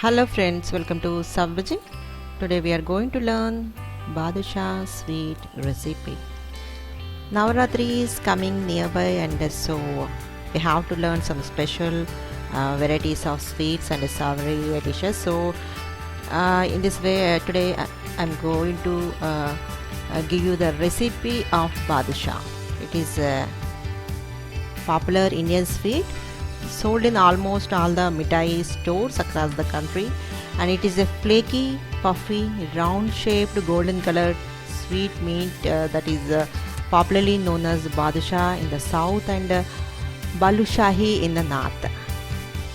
Hello friends, welcome to Sabbaji. Today we are going to learn Badshah sweet recipe. Navaratri is coming nearby and so we have to learn some special varieties of sweets and savory dishes. So in this way today I'm going to give you the recipe of Badshah. It is a popular Indian sweet sold in almost all the mithai stores across the country, and it is a flaky, puffy, round shaped, golden colored sweet meat that is popularly known as Badshah in the south and Balushahi in the north.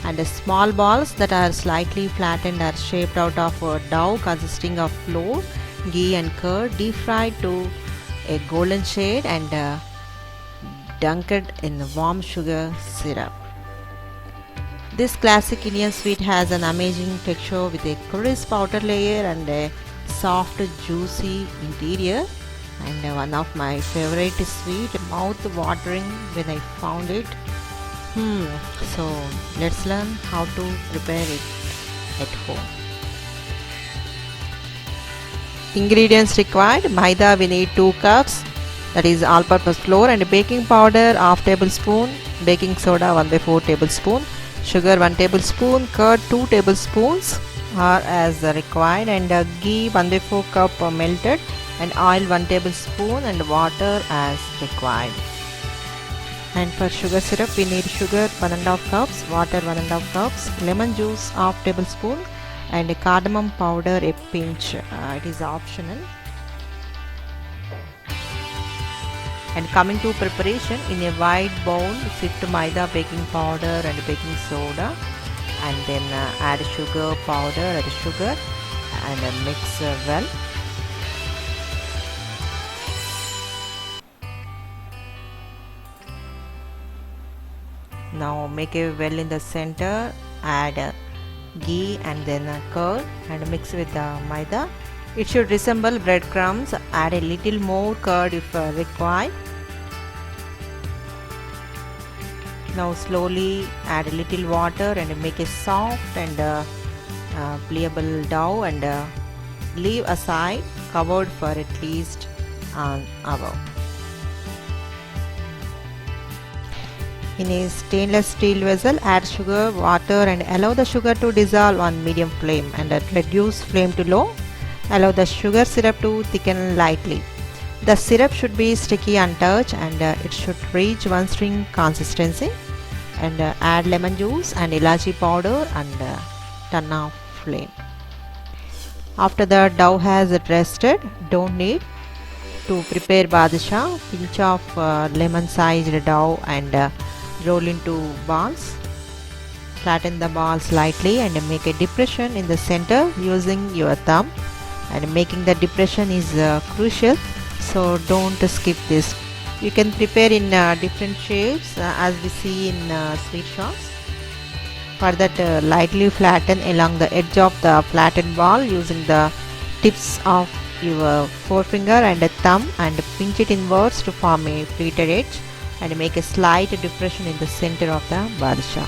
And small balls that are slightly flattened are shaped out of dough consisting of flour, ghee and curd deep fried to a golden shade and dunked in warm sugar syrup. This classic Indian sweet has an amazing texture with a crisp outer layer and a soft juicy interior, and one of my favorite sweet, mouth watering when I found it. So let's learn how to prepare it at home. Ingredients required: maida we need 2 cups, that is all purpose flour, and baking powder half tablespoon, baking soda 1/4 tablespoon, sugar 1 tablespoon, curd 2 tablespoons are as required, and ghee 1/4 cup melted, and oil 1 tablespoon, and water as required. And for sugar syrup we need sugar 1½ cups, water 1½ cups, lemon juice half tablespoon, and cardamom powder a pinch. It is optional. And coming to preparation, in a wide bowl sift maida, baking powder and baking soda, and then add sugar powder and sugar and mix well. Now make a well in the center, add ghee and then curd and mix with the maida. It should resemble breadcrumbs. Add a little more curd if required. Now slowly add a little water and make a soft and pliable dough, and leave aside covered for at least an hour. In a stainless steel vessel, add sugar, water and allow the sugar to dissolve on medium flame, and reduce flame to low. Allow the sugar syrup to thicken lightly. The syrup should be sticky untouched, and it should reach one string consistency. And add lemon juice and ilachi powder and turn off flame. After the dough has rested, don't need to prepare badshah. Pinch of lemon sized dough and roll into balls. Flatten the balls slightly and make a depression in the center using your thumb, and making the depression is crucial, so don't skip this. You can prepare in different shapes as we see in sweet shops. For that, lightly flatten along the edge of the flattened ball using the tips of your forefinger and thumb, and pinch it inwards to form a pleated edge, and make a slight depression in the center of the badshah.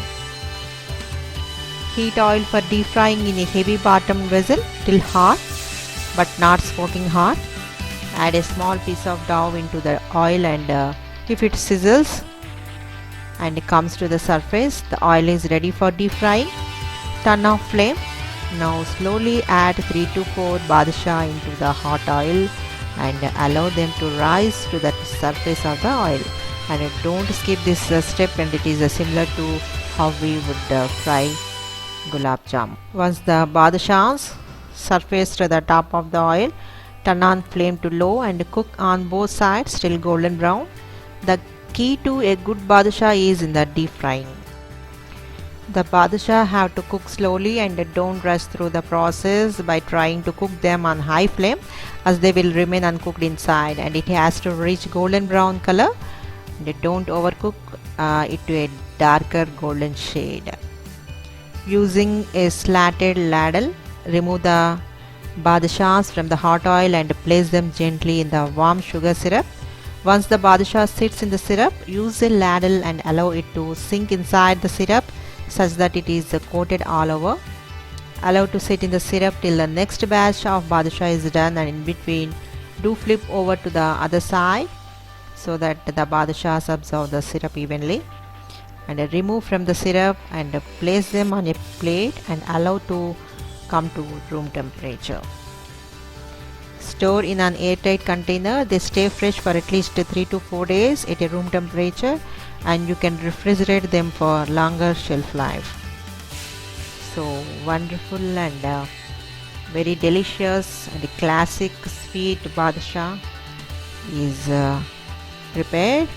Heat oil for deep frying in a heavy bottomed vessel till hot but not smoking hot. Add a small piece of dough into the oil, and if it sizzles and comes to the surface, the oil is ready for deep frying. Turn off flame. Now slowly add 3 to 4 badshah into the hot oil and allow them to rise to the surface of the oil. And don't skip this step, and it is similar to how we would fry gulab jamun. Once the badshahs surface to the top of the oil, turn on flame to low and cook on both sides till golden brown. The key to a good badshah is in the deep frying. The badshah have to cook slowly, and don't rush through the process by trying to cook them on high flame, as they will remain uncooked inside, and it has to reach golden brown color. And don't overcook it to a darker golden shade. Using a slatted ladle, remove the badshahs from the hot oil and place them gently in the warm sugar syrup. Once the badshah sits in the syrup, use a ladle and allow it to sink inside the syrup such that it is coated all over. Allow to sit in the syrup till the next batch of badshah is done, and in between do flip over to the other side so that the badshahs absorb the syrup evenly. And remove from the syrup and place them on a plate and allow to come to room temperature. Store in an airtight container. They stay fresh for at least 3 to 4 days at a room temperature, and you can refrigerate them for longer shelf life. So wonderful and very delicious and classic sweet badshah is prepared.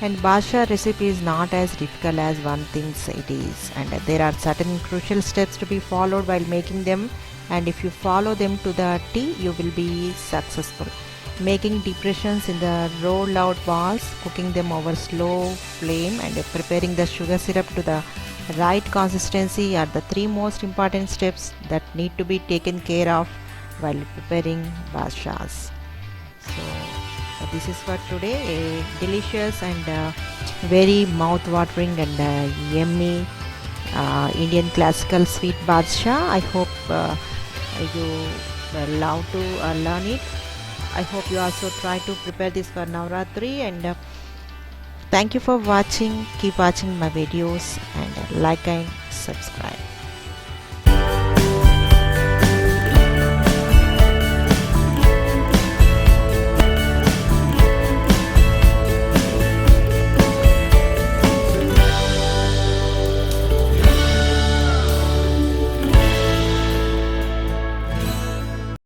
And badshah recipe is not as difficult as one thinks it is, and there are certain crucial steps to be followed while making them, and if you follow them to the T, you will be successful. Making depressions in the rolled out balls, cooking them over slow flame, and preparing the sugar syrup to the right consistency are the 3 most important steps that need to be taken care of while preparing badshahs. So this is for today, a delicious and very mouth-watering and yummy Indian classical sweet badshah. I hope you love to learn it. I hope you also try to prepare this for Navratri, and thank you for watching. Keep watching my videos and like and subscribe.